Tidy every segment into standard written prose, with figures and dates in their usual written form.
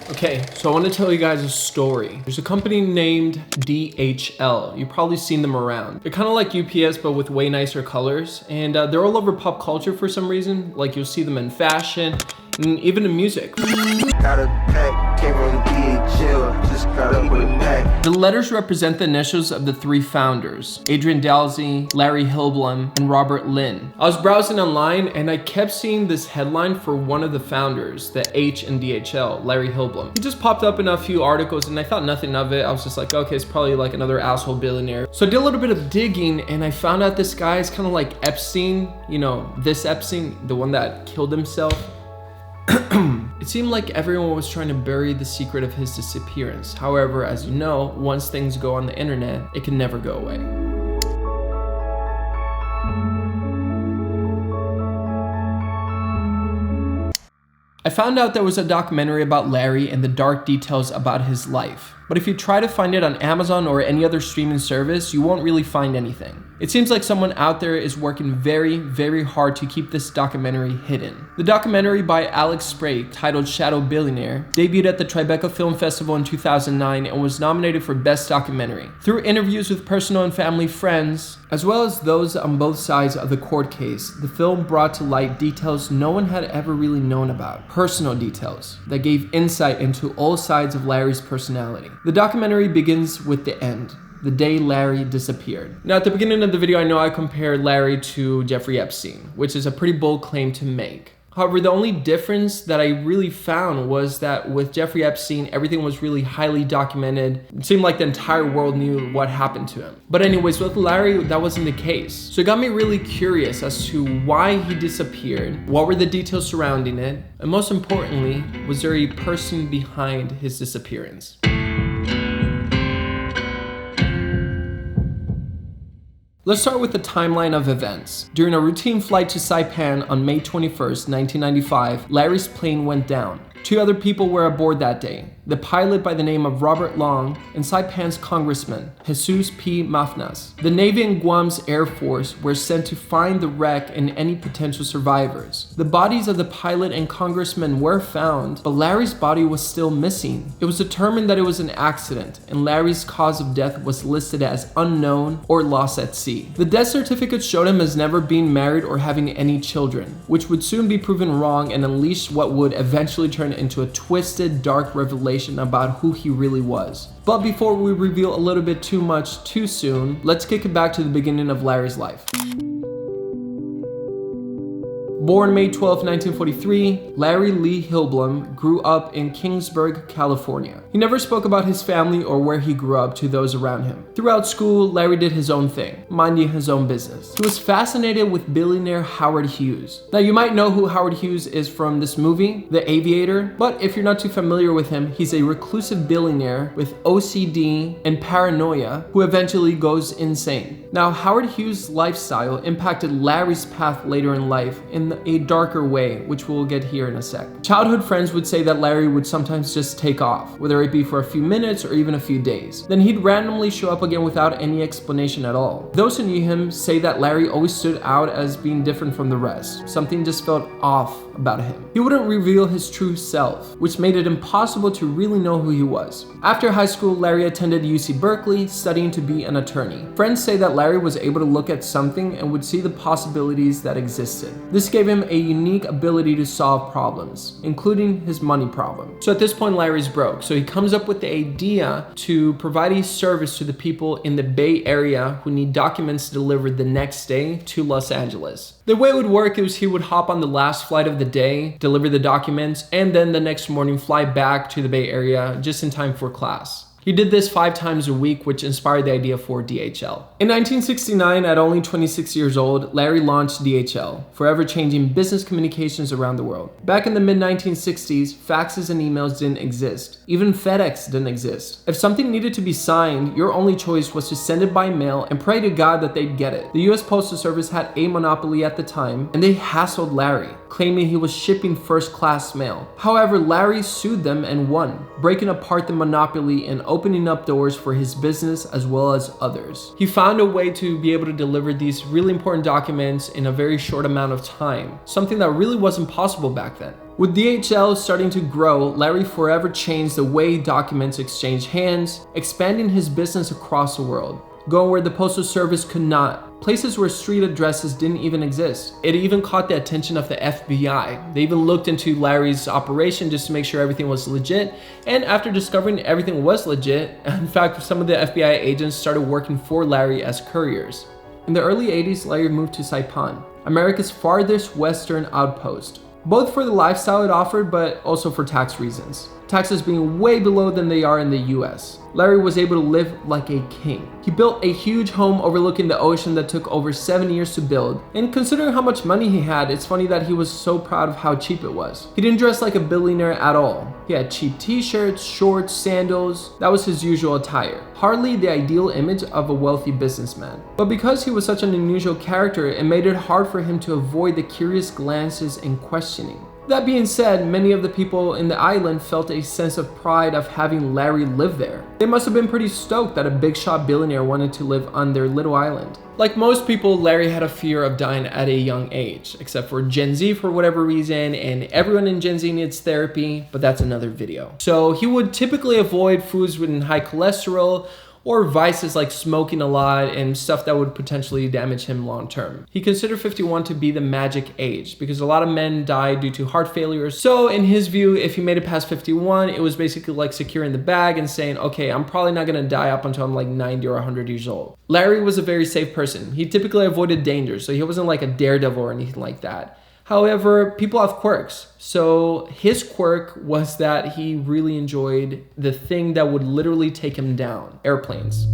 Okay, so I want to tell you guys a story. There's a company named DHL. You've probably seen them around. They're kind of like UPS, but with way nicer colors. And they're all over pop culture for some reason. Like you'll see them in fashion and even in music. Got a pack, came from DHL, just got up with a pack. The letters represent the initials of the three founders, Adrian Dalsey, Larry Hillblom, and Robert Lynn. I was browsing online and I kept seeing this headline for one of the founders, the H in DHL, Larry Hillblom. He just popped up in a few articles and I thought nothing of it. I was just like, okay, it's probably like another asshole billionaire. So I did a little bit of digging and I found out this guy is kind of like Epstein, you know, this Epstein, the one that killed himself. It seemed like everyone was trying to bury the secret of his disappearance. However, as you know, once things go on the internet, it can never go away. I found out there was a documentary about Larry and the dark details about his life. But if you try to find it on Amazon or any other streaming service, you won't really find anything. It seems like someone out there is working very, very hard to keep this documentary hidden. The documentary by Alexis Spraic, titled Shadow Billionaire, debuted at the Tribeca Film Festival in 2009 and was nominated for Best Documentary. Through interviews with personal and family friends, as well as those on both sides of the court case, the film brought to light details no one had ever really known about. Personal details that gave insight into all sides of Larry's personality. The documentary begins with the end, the day Larry disappeared. Now at the beginning of the video, I know I compared Larry to Jeffrey Epstein, which is a pretty bold claim to make. However, the only difference that I really found was that with Jeffrey Epstein, everything was really highly documented. It seemed like the entire world knew what happened to him. But anyways, with Larry, that wasn't the case. So it got me really curious as to why he disappeared, what were the details surrounding it, and most importantly, was there a person behind his disappearance? Let's start with the timeline of events. During a routine flight to Saipan on May 21st, 1995, Larry's plane went down. Two other people were aboard that day, the pilot by the name of Robert Long and Saipan's congressman, Jesus P. Mafnas. The Navy and Guam's Air Force were sent to find the wreck and any potential survivors. The bodies of the pilot and congressman were found, but Larry's body was still missing. It was determined that it was an accident, and Larry's cause of death was listed as unknown or lost at sea. The death certificate showed him as never being married or having any children, which would soon be proven wrong and unleash what would eventually turn into a twisted, dark revelation about who he really was. But before we reveal a little bit too much too soon, let's kick it back to the beginning of Larry's life. Born May 12, 1943, Larry Lee Hillblom grew up in Kingsburg, California. He never spoke about his family or where he grew up to those around him. Throughout school, Larry did his own thing, minding his own business. He was fascinated with billionaire Howard Hughes. Now you might know who Howard Hughes is from this movie, The Aviator, but if you're not too familiar with him, he's a reclusive billionaire with OCD and paranoia who eventually goes insane. Now Howard Hughes' lifestyle impacted Larry's path later in life in a darker way, which we'll get here in a sec. Childhood friends would say that Larry would sometimes just take off, whether it be for a few minutes or even a few days. Then he'd randomly show up again without any explanation at all. Those who knew him say that Larry always stood out as being different from the rest. Something just felt off about him. He wouldn't reveal his true self, which made it impossible to really know who he was. After high school, Larry attended UC Berkeley, studying to be an attorney. Friends say that Larry was able to look at something and would see the possibilities that existed. This gave him a unique ability to solve problems, including his money problem. So at this point, Larry's broke. So he comes up with the idea to provide a service to the people in the Bay Area who need documents delivered the next day to Los Angeles. The way it would work is he would hop on the last flight of the day, deliver the documents, and then the next morning fly back to the Bay Area just in time for class. He did this 5 times a week, which inspired the idea for DHL. In 1969, at only 26 years old, Larry launched DHL, forever changing business communications around the world. Back in the mid-1960s, faxes and emails didn't exist. Even FedEx didn't exist. If something needed to be signed, your only choice was to send it by mail and pray to God that they'd get it. The US Postal Service had a monopoly at the time, and they hassled Larry. claiming he was shipping first-class mail. However, Larry sued them and won, breaking apart the monopoly and opening up doors for his business as well as others. He found a way to be able to deliver these really important documents in a very short amount of time, something that really wasn't possible back then. With DHL starting to grow, Larry forever changed the way documents exchange hands, expanding his business across the world, going where the postal service could not, places where street addresses didn't even exist. It even caught the attention of the FBI. They even looked into Larry's operation just to make sure everything was legit, and after discovering everything was legit, in fact, some of the FBI agents started working for Larry as couriers. In the early 80s, Larry moved to Saipan, America's farthest western outpost, both for the lifestyle it offered, but also for tax reasons. Taxes being way below than they are in the US. Larry was able to live like a king. He built a huge home overlooking the ocean that took over 7 years to build. And considering how much money he had, it's funny that he was so proud of how cheap it was. He didn't dress like a billionaire at all. He had cheap t-shirts, shorts, sandals. That was his usual attire. Hardly the ideal image of a wealthy businessman. But because he was such an unusual character, it made it hard for him to avoid the curious glances and questioning. That being said, many of the people in the island felt a sense of pride of having Larry live there. They must have been pretty stoked that a big shot billionaire wanted to live on their little island. Like most people, Larry had a fear of dying at a young age, except for Gen Z for whatever reason, and everyone in Gen Z needs therapy, but that's another video. So he would typically avoid foods with high cholesterol, or vices like smoking a lot and stuff that would potentially damage him long term. He considered 51 to be the magic age because a lot of men die due to heart failure. So in his view, if he made it past 51, it was basically like securing the bag and saying, okay, I'm probably not gonna die up until I'm like 90 or 100 years old. Larry was a very safe person. He typically avoided danger, so he wasn't like a daredevil or anything like that. However, people have quirks. So his quirk was that he really enjoyed the thing that would literally take him down: airplanes.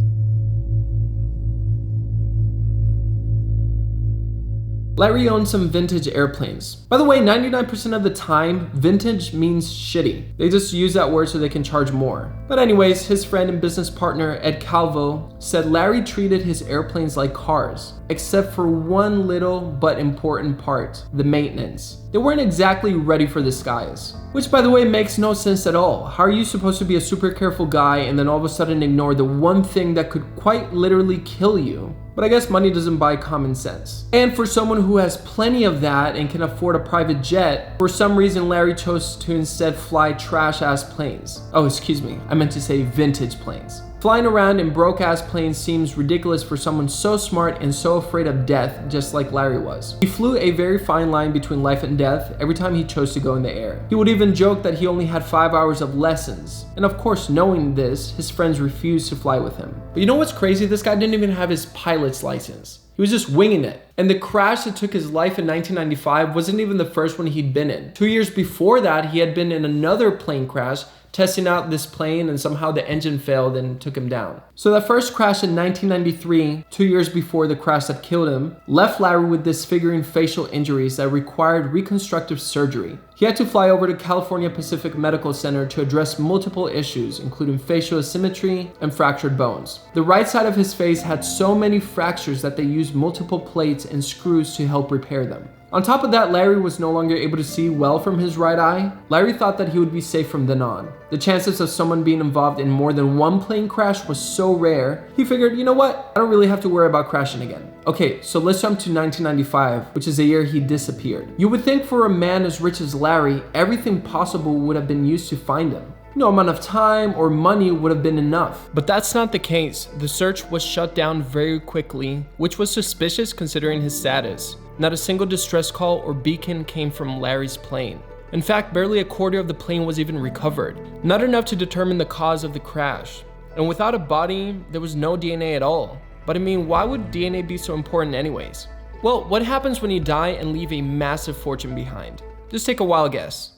Larry owned some vintage airplanes. By the way, 99% of the time, vintage means shitty. They just use that word so they can charge more. But anyways, his friend and business partner, Ed Calvo, said Larry treated his airplanes like cars, except for one little but important part: the maintenance. They weren't exactly ready for the skies. Which, by the way, makes no sense at all. How are you supposed to be a super careful guy and then all of a sudden ignore the one thing that could quite literally kill you? But I guess money doesn't buy common sense. And for someone who has plenty of that and can afford a private jet, for some reason Larry chose to instead fly trash-ass planes. Oh, excuse me, I meant to say vintage planes. Flying around in broke-ass planes seems ridiculous for someone so smart and so afraid of death, just like Larry was. He flew a very fine line between life and death every time he chose to go in the air. He would even joke that he only had 5 hours of lessons. And of course, knowing this, his friends refused to fly with him. But you know what's crazy? This guy didn't even have his pilot's license. He was just winging it. And the crash that took his life in 1995 wasn't even the first one he'd been in. 2 years before that, he had been in another plane crash, testing out this plane, and somehow the engine failed and took him down. So that first crash in 1993, 2 years before the crash that killed him, left Larry with disfiguring facial injuries that required reconstructive surgery. He had to fly over to California Pacific Medical Center to address multiple issues, including facial asymmetry and fractured bones. The right side of his face had so many fractures that they used multiple plates and screws to help repair them. On top of that, Larry was no longer able to see well from his right eye. Larry thought that he would be safe from then on. The chances of someone being involved in more than one plane crash was so rare, he figured, you know what? I don't really have to worry about crashing again. Okay, so let's jump to 1995, which is the year he disappeared. You would think for a man as rich as Larry, everything possible would have been used to find him. No amount of time or money would have been enough. But that's not the case. The search was shut down very quickly, which was suspicious considering his status. Not a single distress call or beacon came from Larry's plane. In fact, barely a quarter of the plane was even recovered. Not enough to determine the cause of the crash. And without a body, there was no DNA at all. But I mean, why would DNA be so important anyways? Well, what happens when you die and leave a massive fortune behind? Just take a wild guess.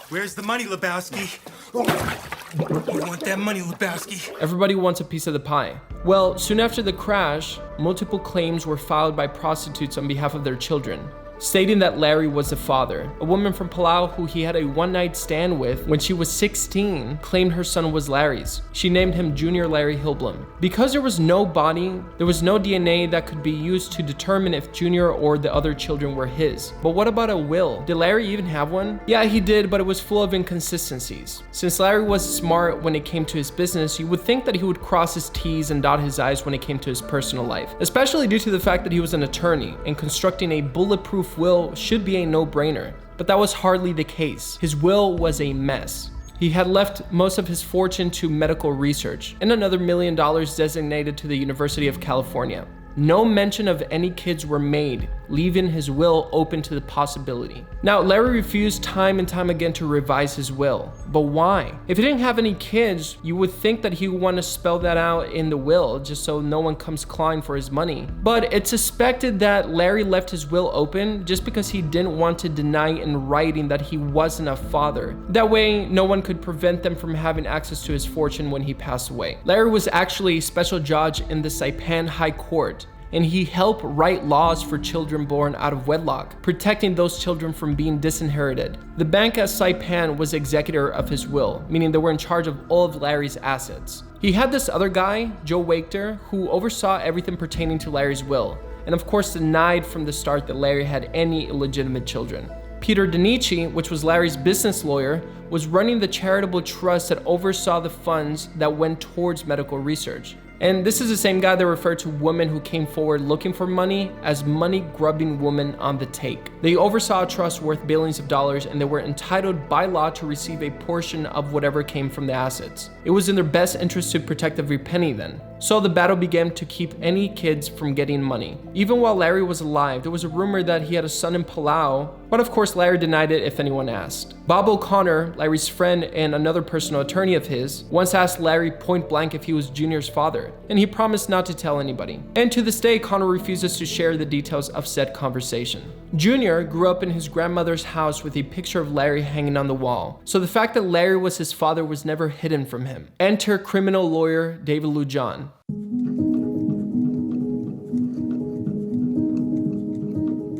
Where's the money, Lebowski? You want that money, Lebowski? Everybody wants a piece of the pie. Well, soon after the crash, multiple claims were filed by prostitutes on behalf of their children. stating that Larry was the father. A woman from Palau who he had a one-night stand with when she was 16 claimed her son was Larry's. She named him Junior Larry Hillblom. Because there was no body, there was no DNA that could be used to determine if Junior or the other children were his. But what about a will? Did Larry even have one? Yeah, he did, but it was full of inconsistencies. Since Larry was smart when it came to his business, you would think that he would cross his T's and dot his I's when it came to his personal life, especially due to the fact that he was an attorney, and constructing a bulletproof will should be a no-brainer. But that was hardly the case. His will was a mess. He had left most of his fortune to medical research and another $1 million designated to the University of California. No mention of any kids were made, leaving his will open to the possibility. Now, Larry refused time and time again to revise his will, but why? If he didn't have any kids, you would think that he would want to spell that out in the will just so no one comes clawing for his money. But it's suspected that Larry left his will open just because he didn't want to deny in writing that he wasn't a father. That way, no one could prevent them from having access to his fortune when he passed away. Larry was actually a special judge in the Saipan High Court, and he helped write laws for children born out of wedlock, protecting those children from being disinherited. The bank at Saipan was executor of his will, meaning they were in charge of all of Larry's assets. He had this other guy, Joe Wachter, who oversaw everything pertaining to Larry's will, and of course denied from the start that Larry had any illegitimate children. Peter Denici, which was Larry's business lawyer, was running the charitable trust that oversaw the funds that went towards medical research. And this is the same guy that referred to women who came forward looking for money as money-grubbing women on the take. They oversaw a trust worth billions of dollars, and they were entitled by law to receive a portion of whatever came from the assets. It was in their best interest to protect every penny then. So the battle began to keep any kids from getting money. Even while Larry was alive, there was a rumor that he had a son in Palau, but of course Larry denied it if anyone asked. Bob O'Connor, Larry's friend and another personal attorney of his, once asked Larry point blank if he was Junior's father, and he promised not to tell anybody. And to this day, Connor refuses to share the details of said conversation. Junior grew up in his grandmother's house with a picture of Larry hanging on the wall, so the fact that Larry was his father was never hidden from him. Enter criminal lawyer David Lujan.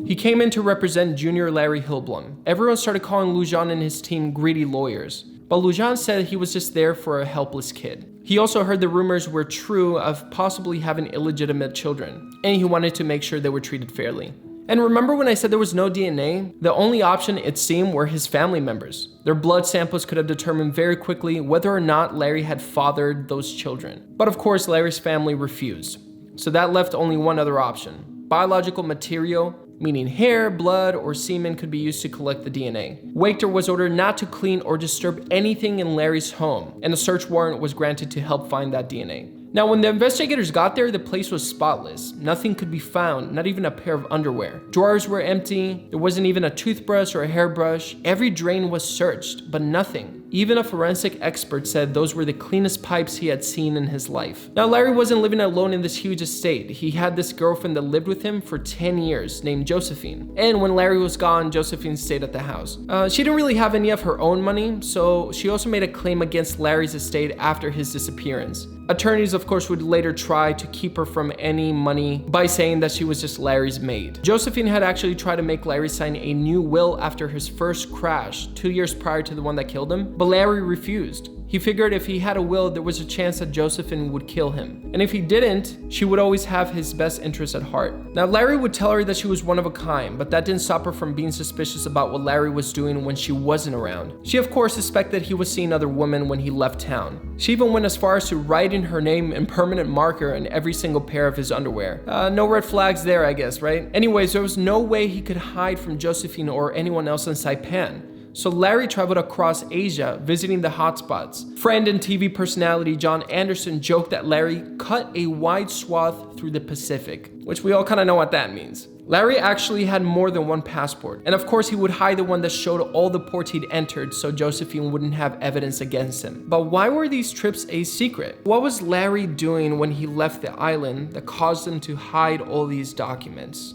He came in to represent Junior Larry Hillblom. Everyone started calling Lujan and his team greedy lawyers, but Lujan said he was just there for a helpless kid. He also heard the rumors were true of possibly having illegitimate children, and he wanted to make sure they were treated fairly. And remember when I said there was no DNA? The only option, it seemed, were his family members. Their blood samples could have determined very quickly whether or not Larry had fathered those children. But of course, Larry's family refused. So that left only one other option. Biological material, meaning hair, blood, or semen, could be used to collect the DNA. Wachter was ordered not to clean or disturb anything in Larry's home, and a search warrant was granted to help find that DNA. Now, when the investigators got there, the place was spotless. Nothing could be found, not even a pair of underwear. Drawers were empty, there wasn't even a toothbrush or a hairbrush. Every drain was searched, but nothing. Even a forensic expert said those were the cleanest pipes he had seen in his life. Now, Larry wasn't living alone in this huge estate. He had this girlfriend that lived with him for 10 years named Josephine. And when Larry was gone, Josephine stayed at the house. She didn't really have any of her own money, so she also made a claim against Larry's estate after his disappearance. Attorneys, of course, would later try to keep her from any money by saying that she was just Larry's maid. Josephine had actually tried to make Larry sign a new will after his first crash, 2 years prior to the one that killed him, but Larry refused. He figured if he had a will, there was a chance that Josephine would kill him. And if he didn't, she would always have his best interests at heart. Now, Larry would tell her that she was one of a kind, but that didn't stop her from being suspicious about what Larry was doing when she wasn't around. She, of course, suspected he was seeing other women when he left town. She even went as far as to writing her name in permanent marker in every single pair of his underwear. No red flags there, I guess, right? Anyways, there was no way he could hide from Josephine or anyone else in Saipan. So Larry traveled across Asia, visiting the hotspots. Friend and TV personality John Anderson joked that Larry cut a wide swath through the Pacific, which we all kind of know what that means. Larry actually had more than one passport, and of course he would hide the one that showed all the ports he'd entered so Josephine wouldn't have evidence against him. But why were these trips a secret? What was Larry doing when he left the island that caused him to hide all these documents?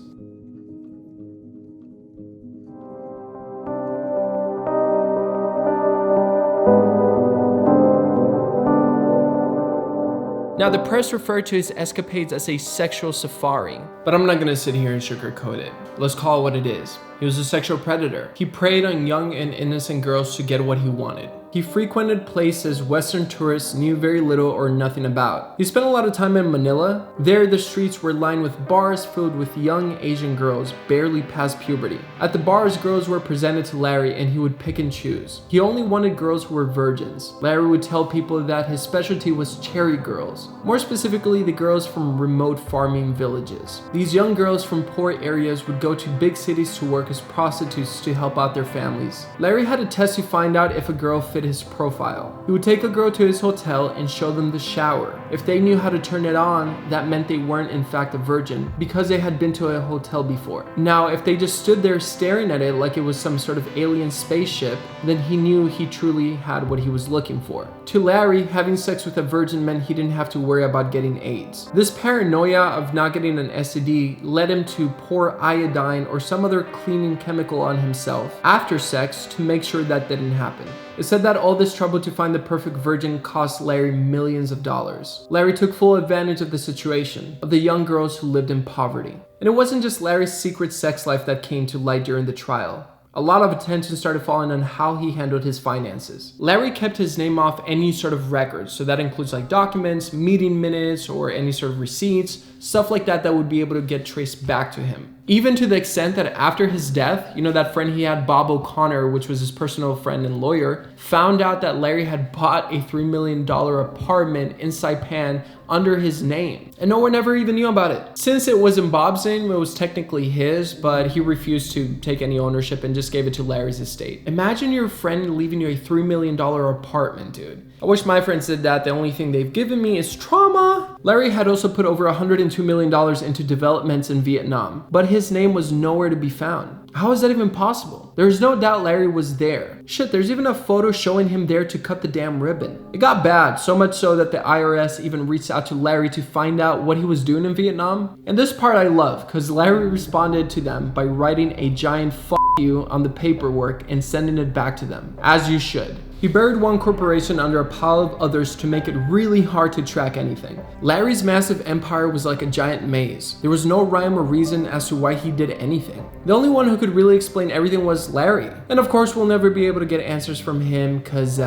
Now, the press referred to his escapades as a sexual safari. But I'm not gonna sit here and sugarcoat it. Let's call it what it is. He was a sexual predator. He preyed on young and innocent girls to get what he wanted. He frequented places Western tourists knew very little or nothing about. He spent a lot of time in Manila. There, the streets were lined with bars filled with young Asian girls barely past puberty. At the bars, girls were presented to Larry and he would pick and choose. He only wanted girls who were virgins. Larry would tell people that his specialty was cherry girls, more specifically the girls from remote farming villages. These young girls from poor areas would go to big cities to work as prostitutes to help out their families. Larry had a test to find out if a girl fit his profile. He would take a girl to his hotel and show them the shower. If they knew how to turn it on, that meant they weren't in fact a virgin because they had been to a hotel before. Now, if they just stood there staring at it like it was some sort of alien spaceship, then he knew he truly had what he was looking for. To Larry, having sex with a virgin meant he didn't have to worry about getting AIDS. This paranoia of not getting an STD led him to pour iodine or some other cleaning chemical on himself after sex to make sure that didn't happen. It's said that all this trouble to find the perfect virgin cost Larry millions of dollars. Larry took full advantage of the situation, of the young girls who lived in poverty. And it wasn't just Larry's secret sex life that came to light during the trial. A lot of attention started falling on how he handled his finances. Larry kept his name off any sort of records, so that includes like documents, meeting minutes, or any sort of receipts, stuff like that would be able to get traced back to him. Even to the extent that after his death, that friend he had, Bob O'Connor, which was his personal friend and lawyer, found out that Larry had bought a $3 million apartment in Saipan under his name. And no one ever even knew about it. Since it wasn't Bob's name, it was technically his, but he refused to take any ownership and just gave it to Larry's estate. Imagine your friend leaving you a $3 million apartment, dude. I wish my friends did that. The only thing they've given me is trauma. Larry had also put over $102 million into developments in Vietnam, but his name was nowhere to be found. How is that even possible? There's no doubt Larry was there. Shit, there's even a photo showing him there to cut the damn ribbon. It got bad, so much so that the IRS even reached out to Larry to find out what he was doing in Vietnam. And this part I love, because Larry responded to them by writing a giant "F you" on the paperwork and sending it back to them, as you should. He buried one corporation under a pile of others to make it really hard to track anything. Larry's massive empire was like a giant maze. There was no rhyme or reason as to why he did anything. The only one who could really explain everything was Larry. And of course, we'll never be able to get answers from him because,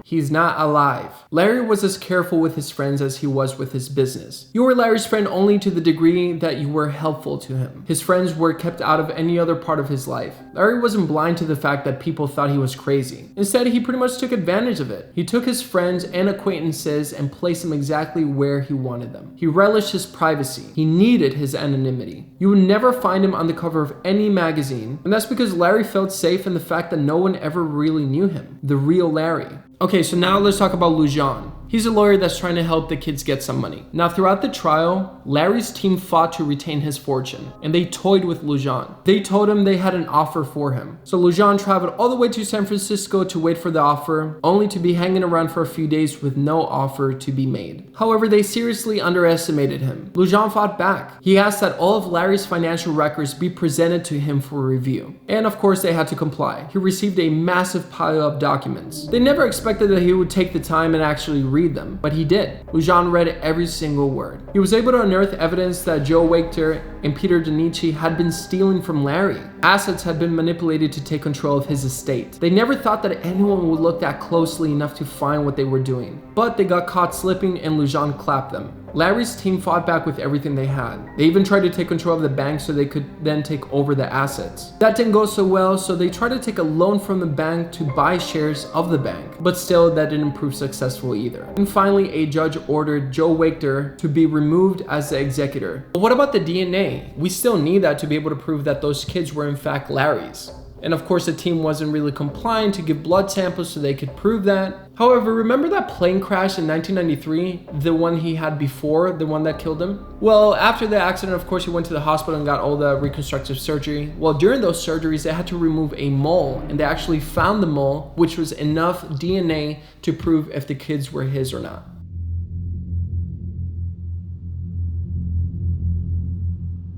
he's not alive. Larry was as careful with his friends as he was with his business. You were Larry's friend only to the degree that you were helpful to him. His friends were kept out of any other part of his life. Larry wasn't blind to the fact that people thought he was crazy. Instead, he pretty much took advantage of it. He took his friends and acquaintances and placed them exactly where he wanted them. He relished his privacy. He needed his anonymity. You would never find him on the cover of any magazine, and that's because Larry felt safe in the fact that no one ever really knew him. The real Larry. Okay, so now let's talk about Lujan. He's a lawyer that's trying to help the kids get some money. Now, throughout the trial, Larry's team fought to retain his fortune, and they toyed with Lujan. They told him they had an offer for him. So Lujan traveled all the way to San Francisco to wait for the offer, only to be hanging around for a few days with no offer to be made. However, they seriously underestimated him. Lujan fought back. He asked that all of Larry's financial records be presented to him for review. And of course, they had to comply. He received a massive pile of documents. They never expected that he would take the time and actually read them, but he did. Lujan read every single word. He was able to unearth evidence that Joe Wachter and Peter Donici had been stealing from Larry. Assets had been manipulated to take control of his estate. They never thought that anyone would look that closely enough to find what they were doing, but they got caught slipping and Lujan clapped them. Larry's team fought back with everything they had. They even tried to take control of the bank so they could then take over the assets. That didn't go so well, so they tried to take a loan from the bank to buy shares of the bank, but still that didn't prove successful either. And finally, a judge ordered Joe Wachter to be removed as the executor. But what about the DNA? We still need that to be able to prove that those kids were in fact Larry's. And of course, the team wasn't really compliant to give blood samples so they could prove that. However, remember that plane crash in 1993? The one he had before, the one that killed him? Well, after the accident, of course, he went to the hospital and got all the reconstructive surgery. Well, during those surgeries, they had to remove a mole, and they actually found the mole, which was enough DNA to prove if the kids were his or not.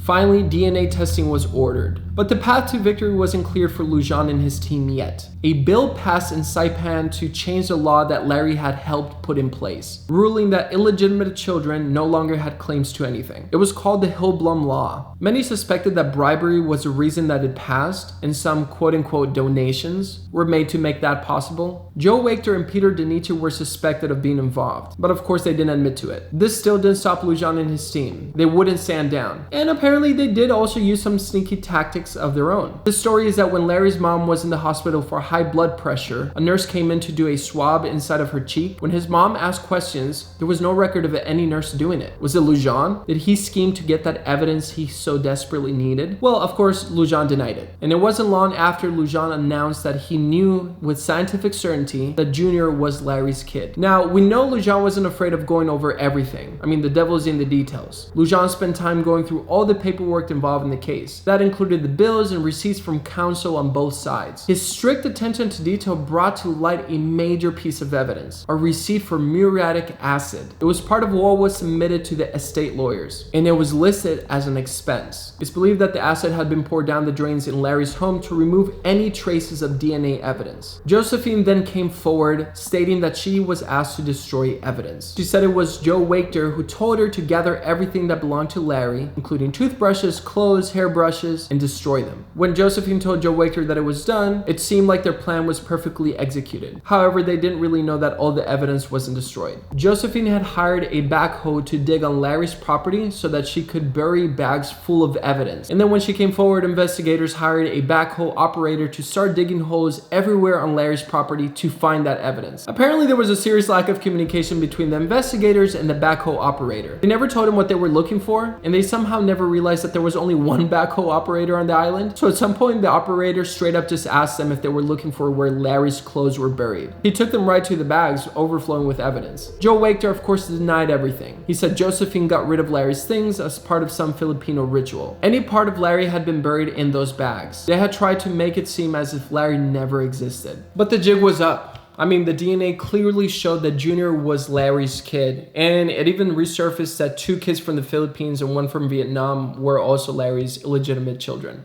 Finally, DNA testing was ordered. But the path to victory wasn't clear for Lujan and his team yet. A bill passed in Saipan to change the law that Larry had helped put in place, ruling that illegitimate children no longer had claims to anything. It was called the Hillblom Law. Many suspected that bribery was the reason that it passed, and some quote-unquote donations were made to make that possible. Joe Wachter and Peter Danici were suspected of being involved, but of course they didn't admit to it. This still didn't stop Lujan and his team. They wouldn't stand down. And apparently they did also use some sneaky tactics of their own. The story is that when Larry's mom was in the hospital for high blood pressure, a nurse came in to do a swab inside of her cheek. When his mom asked questions, there was no record of any nurse doing it. Was it Lujan? Did he scheme to get that evidence he so desperately needed? Well, of course, Lujan denied it. And it wasn't long after Lujan announced that he knew with scientific certainty that Junior was Larry's kid. Now, we know Lujan wasn't afraid of going over everything. I mean, the devil's in the details. Lujan spent time going through all the paperwork involved in the case. That included the bills and receipts from counsel on both sides. His strict attention to detail brought to light a major piece of evidence, a receipt for muriatic acid. It was part of what was submitted to the estate lawyers, and it was listed as an expense. It's believed that the acid had been poured down the drains in Larry's home to remove any traces of DNA evidence. Josephine then came forward, stating that she was asked to destroy evidence. She said it was Joe Wachter who told her to gather everything that belonged to Larry, including toothbrushes, clothes, hairbrushes, and destroy them. When Josephine told Joe Wachter that it was done, it seemed like their plan was perfectly executed. However, they didn't really know that all the evidence wasn't destroyed. Josephine had hired a backhoe to dig on Larry's property so that she could bury bags full of evidence. And then when she came forward, investigators hired a backhoe operator to start digging holes everywhere on Larry's property to find that evidence. Apparently, there was a serious lack of communication between the investigators and the backhoe operator. They never told him what they were looking for, and they somehow never realized that there was only one backhoe operator on the island. So at some point, the operator straight up just asked them if they were looking for where Larry's clothes were buried. He took them right to the bags, overflowing with evidence. Joe Wachter, of course, denied everything. He said Josephine got rid of Larry's things as part of some Filipino ritual. Any part of Larry had been buried in those bags. They had tried to make it seem as if Larry never existed. But the jig was up. I mean, the DNA clearly showed that Junior was Larry's kid, and it even resurfaced that 2 kids from the Philippines and 1 from Vietnam were also Larry's illegitimate children.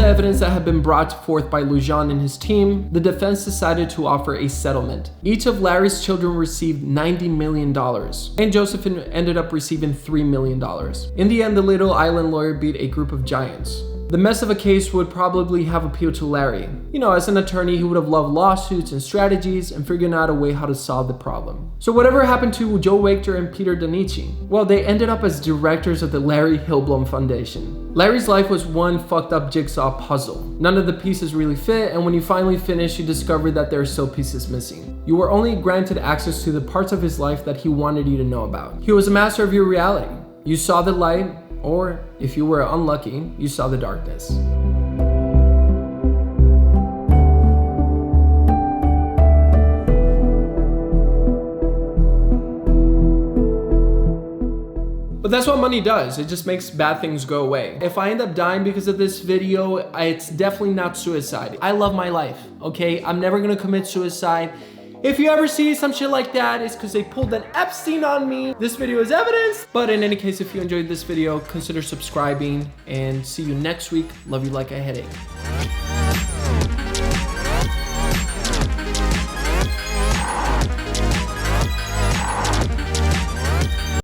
Evidence that had been brought forth by Lujan and his team, the defense decided to offer a settlement. Each of Larry's children received $90 million, and Josephine ended up receiving $3 million. In the end, the little island lawyer beat a group of giants. The mess of a case would probably have appealed to Larry. You know, as an attorney, he would have loved lawsuits and strategies and figuring out a way how to solve the problem. So whatever happened to Joe Wachter and Peter Danici? Well, they ended up as directors of the Larry Hillblom Foundation. Larry's life was one fucked up jigsaw puzzle. None of the pieces really fit, and when you finally finish, you discover that there are still pieces missing. You were only granted access to the parts of his life that he wanted you to know about. He was a master of your reality. You saw the light, or if you were unlucky, you saw the darkness. But that's what money does. It just makes bad things go away. If I end up dying because of this video, it's definitely not suicide. I love my life, okay? I'm never gonna commit suicide. If you ever see some shit like that, it's because they pulled an Epstein on me. This video is evidence. But in any case, if you enjoyed this video, consider subscribing and see you next week. Love you like a headache.